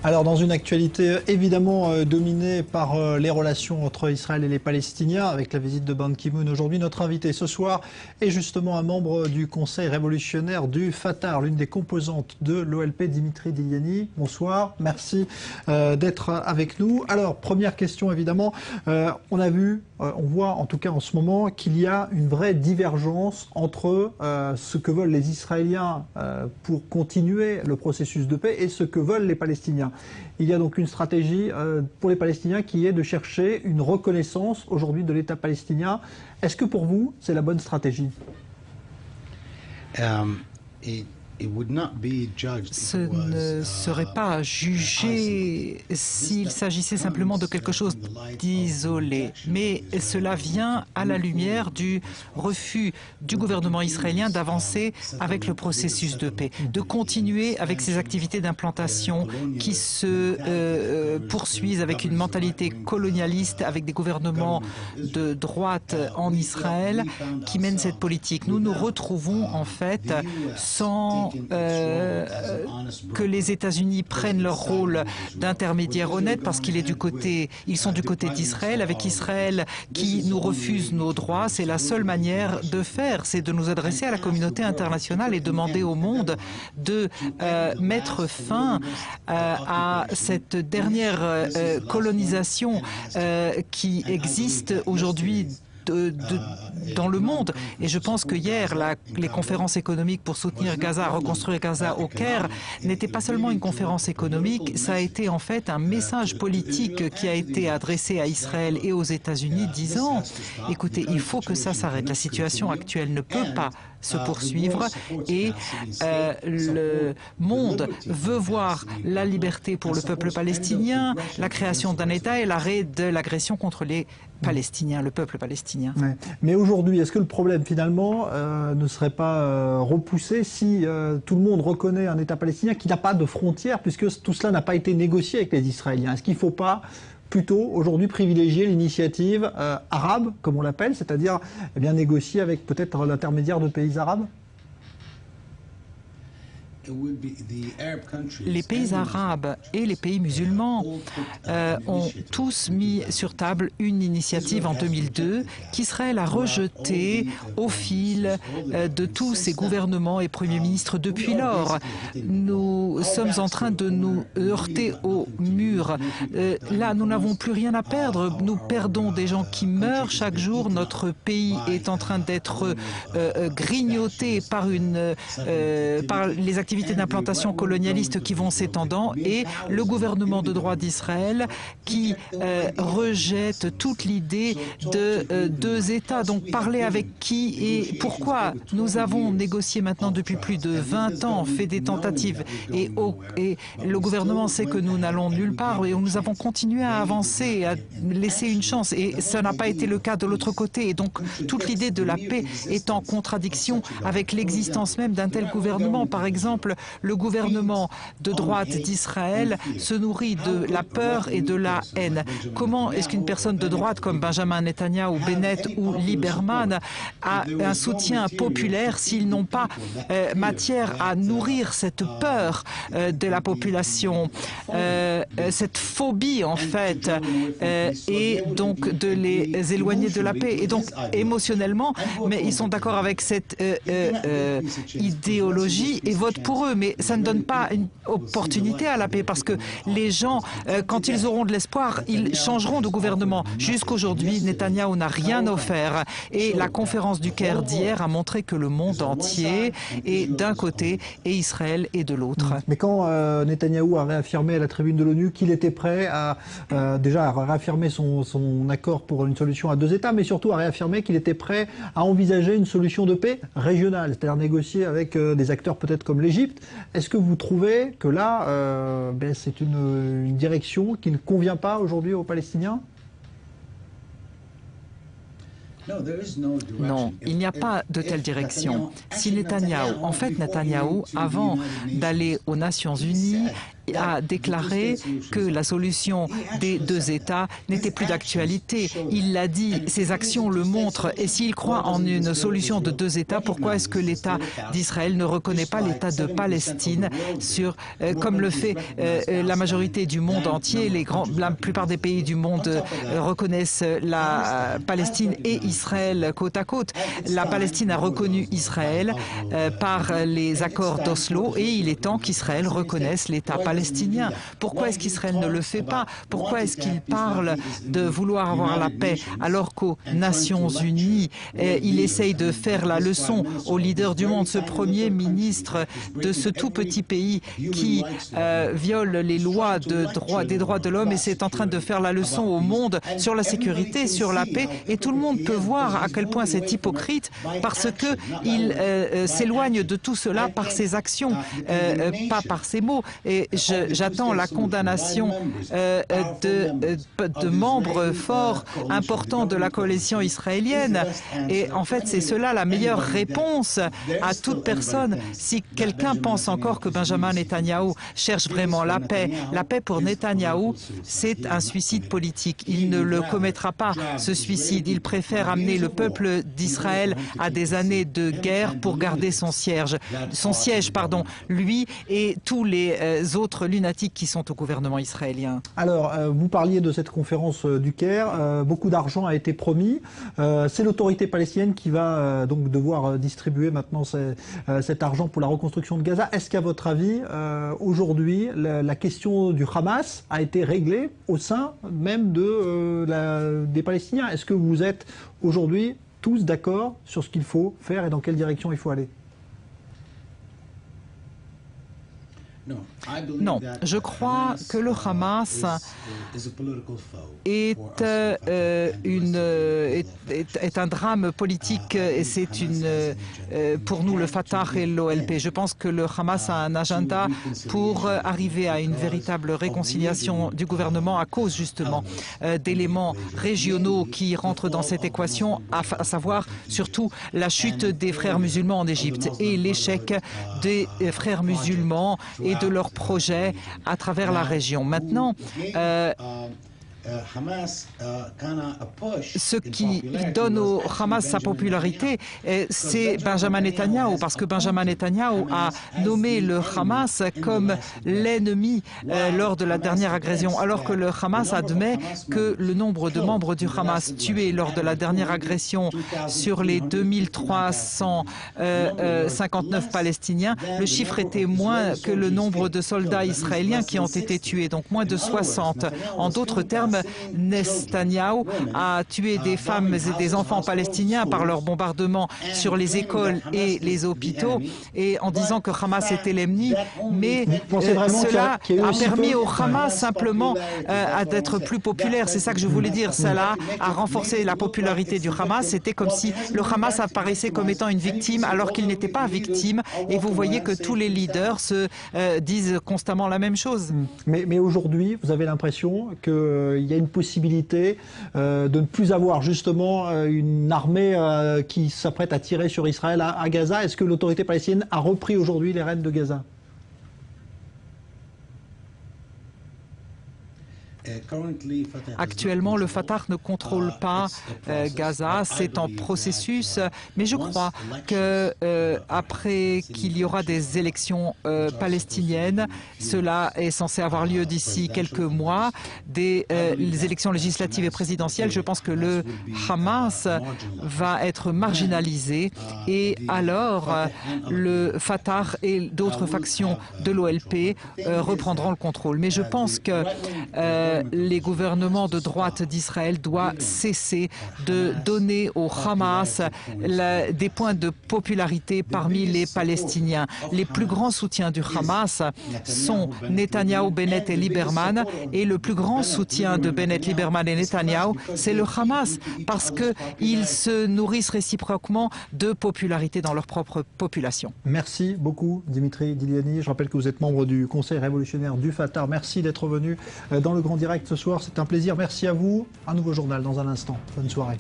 Alors, dans une actualité évidemment dominée par les relations entre Israël et les Palestiniens, avec la visite de Ban Ki-moon aujourd'hui, notre invité ce soir est justement un membre du Conseil révolutionnaire du Fatah, l'une des composantes de l'OLP, Dimitri Diliani. Bonsoir, merci d'être avec nous. Alors, première question évidemment, on a vu, on voit en tout cas en ce moment qu'il y a une vraie divergence entre ce que veulent les Israéliens pour continuer le processus de paix et ce que veulent les Palestiniens. Il y a donc une stratégie pour les Palestiniens qui est de chercher une reconnaissance aujourd'hui de l'État palestinien. Est-ce que pour vous, c'est la bonne stratégie? Ce ne serait pas jugé s'il s'agissait simplement de quelque chose d'isolé, mais cela vient à la lumière du refus du gouvernement israélien d'avancer avec le processus de paix, de continuer avec ses activités d'implantation qui se poursuivent avec une mentalité colonialiste, avec des gouvernements de droite en Israël qui mènent cette politique. Nous nous retrouvons en fait sans que les États-Unis prennent leur rôle d'intermédiaire honnête parce ils sont du côté d'Israël, avec Israël qui nous refuse nos droits. C'est la seule manière de faire, c'est de nous adresser à la communauté internationale et demander au monde de mettre fin à cette dernière colonisation qui existe aujourd'hui dans le monde. Et je pense que hier, les conférences économiques pour soutenir Gaza, reconstruire Gaza au Caire, n'étaient pas seulement une conférence économique, ça a été en fait un message politique qui a été adressé à Israël et aux États-Unis disant « Écoutez, il faut que ça s'arrête. La situation actuelle ne peut pas se poursuivre et le monde veut voir la liberté pour le peuple palestinien, la création d'un État et l'arrêt de l'agression contre les Palestiniens, le peuple palestinien. Ouais. Mais aujourd'hui, est-ce que le problème finalement ne serait pas repoussé si tout le monde reconnaît un État palestinien qui n'a pas de frontières, puisque tout cela n'a pas été négocié avec les Israéliens? Est-ce qu'il ne faut pas plutôt aujourd'hui privilégier l'initiative arabe, comme on l'appelle, c'est-à-dire négocier avec peut-être l'intermédiaire de pays arabes? Les pays arabes et les pays musulmans ont tous mis sur table une initiative en 2002 qu'Israël a rejetée au fil de tous ses gouvernements et premiers ministres depuis lors. Nous sommes en train de nous heurter au mur. Là, nous n'avons plus rien à perdre. Nous perdons des gens qui meurent chaque jour. Notre pays est en train d'être grignoté par les activités d'implantation colonialiste qui vont s'étendant et le gouvernement de droit d'Israël qui rejette toute l'idée de deux États. Donc parler avec qui et pourquoi? Nous avons négocié maintenant depuis plus de 20 ans, fait des tentatives et le gouvernement sait que nous n'allons nulle part et nous avons continué à avancer, à laisser une chance et ça n'a pas été le cas de l'autre côté. Et donc toute l'idée de la paix est en contradiction avec l'existence même d'un tel gouvernement. Par exemple, le gouvernement de droite d'Israël se nourrit de la peur et de la haine. Comment est-ce qu'une personne de droite comme Benjamin Netanyahu, Bennett ou Lieberman a un soutien populaire s'ils n'ont pas matière à nourrir cette peur de la population, cette phobie en fait, et donc de les éloigner de la paix. Et donc émotionnellement, mais ils sont d'accord avec cette idéologie et votent pour eux. Mais ça ne donne pas une opportunité à la paix parce que les gens, quand ils auront de l'espoir, ils changeront de gouvernement. Jusqu'aujourd'hui, Netanyahou n'a rien offert et la conférence du Caire d'hier a montré que le monde entier est d'un côté et Israël est de l'autre. Mais quand Netanyahou a réaffirmé à la tribune de l'ONU qu'il était prêt à déjà à réaffirmer son accord pour une solution à deux États, mais surtout à réaffirmer qu'il était prêt à envisager une solution de paix régionale, c'est-à-dire négocier avec des acteurs peut-être comme l'Égypte. Est-ce que vous trouvez que là, c'est une direction qui ne convient pas aujourd'hui aux Palestiniens? Non, il n'y a pas de telle direction. Si Netanyahou, avant d'aller aux Nations Unies, a déclaré que la solution des deux États n'était plus d'actualité. Il l'a dit, ses actions le montrent. Et s'il croit en une solution de deux États, pourquoi est-ce que l'État d'Israël ne reconnaît pas l'État de Palestine comme le fait la majorité du monde entier? La plupart des pays du monde reconnaissent la Palestine et Israël côte à côte. La Palestine a reconnu Israël par les accords d'Oslo et il est temps qu'Israël reconnaisse l'État palestinien. Pourquoi est-ce qu'Israël ne le fait pas? Pourquoi est-ce qu'il parle de vouloir avoir la paix alors qu'aux Nations Unies, il essaye de faire la leçon aux leaders du monde, ce premier ministre de ce tout petit pays qui viole les lois des droits de l'homme et c'est en train de faire la leçon au monde sur la sécurité, sur la paix, et tout le monde peut voir à quel point c'est hypocrite parce qu'il s'éloigne de tout cela par ses actions, pas par ses mots. Et j'attends la condamnation de membres forts, importants de la coalition israélienne. Et en fait, c'est cela la meilleure réponse à toute personne. Si quelqu'un pense encore que Benjamin Netanyahou cherche vraiment la paix pour Netanyahou, c'est un suicide politique. Il ne le commettra pas, ce suicide. Il préfère amener le peuple d'Israël à des années de guerre pour garder son siège, lui et tous les autres lunatiques qui sont au gouvernement israélien. Alors, vous parliez de cette conférence du Caire. Beaucoup d'argent a été promis. C'est l'autorité palestinienne qui va donc devoir distribuer maintenant cet argent pour la reconstruction de Gaza. Est-ce qu'à votre avis, aujourd'hui, la question du Hamas a été réglée au sein même des Palestiniens? Est-ce que vous êtes aujourd'hui tous d'accord sur ce qu'il faut faire et dans quelle direction il faut aller? Non, je crois que le Hamas est un drame politique et c'est pour nous le Fatah et l'OLP. Je pense que le Hamas a un agenda pour arriver à une véritable réconciliation du gouvernement à cause justement d'éléments régionaux qui rentrent dans cette équation, à savoir surtout la chute des frères musulmans en Égypte et l'échec des frères musulmans et de leur projet à travers la région. Maintenant, ce qui donne au Hamas sa popularité, c'est Benjamin Netanyahou, parce que Benjamin Netanyahou a nommé le Hamas comme l'ennemi lors de la dernière agression, alors que le Hamas admet que le nombre de membres du Hamas tués lors de la dernière agression sur les 2359 Palestiniens, le chiffre était moins que le nombre de soldats israéliens qui ont été tués, donc moins de 60. En d'autres termes, Netanyahou a tué des femmes et des enfants palestiniens par leur bombardement sur les écoles et les hôpitaux et en disant que Hamas était l'ennemi, mais cela a permis au Hamas simplement d'être plus populaire. C'est ça que je voulais dire. Cela a renforcé la popularité du Hamas. C'était comme si le Hamas apparaissait comme étant une victime alors qu'il n'était pas victime. Et vous voyez que tous les leaders se disent constamment la même chose. Mais aujourd'hui, vous avez l'impression qu'il y a une possibilité de ne plus avoir justement une armée qui s'apprête à tirer sur Israël à Gaza. Est-ce que l'autorité palestinienne a repris aujourd'hui les rênes de Gaza? Actuellement, le Fatah ne contrôle pas Gaza, c'est en processus, mais je crois que après qu'il y aura des élections palestiniennes, cela est censé avoir lieu d'ici quelques mois, les élections législatives et présidentielles, je pense que le Hamas va être marginalisé et alors le Fatah et d'autres factions de l'OLP reprendront le contrôle. Mais je pense que les gouvernements de droite d'Israël doivent cesser de donner au Hamas des points de popularité parmi les Palestiniens. Les plus grands soutiens du Hamas sont Netanyahou, Bennett et Lieberman, et le plus grand soutien de Bennett, Lieberman et Netanyahou, c'est le Hamas, parce qu'ils se nourrissent réciproquement de popularité dans leur propre population. Merci beaucoup, Dimitri Diliani. Je rappelle que vous êtes membre du Conseil révolutionnaire du Fatah. Merci d'être venu dans le Grand Direct ce soir. C'est un plaisir. Merci à vous. Un nouveau journal dans un instant. Bonne soirée.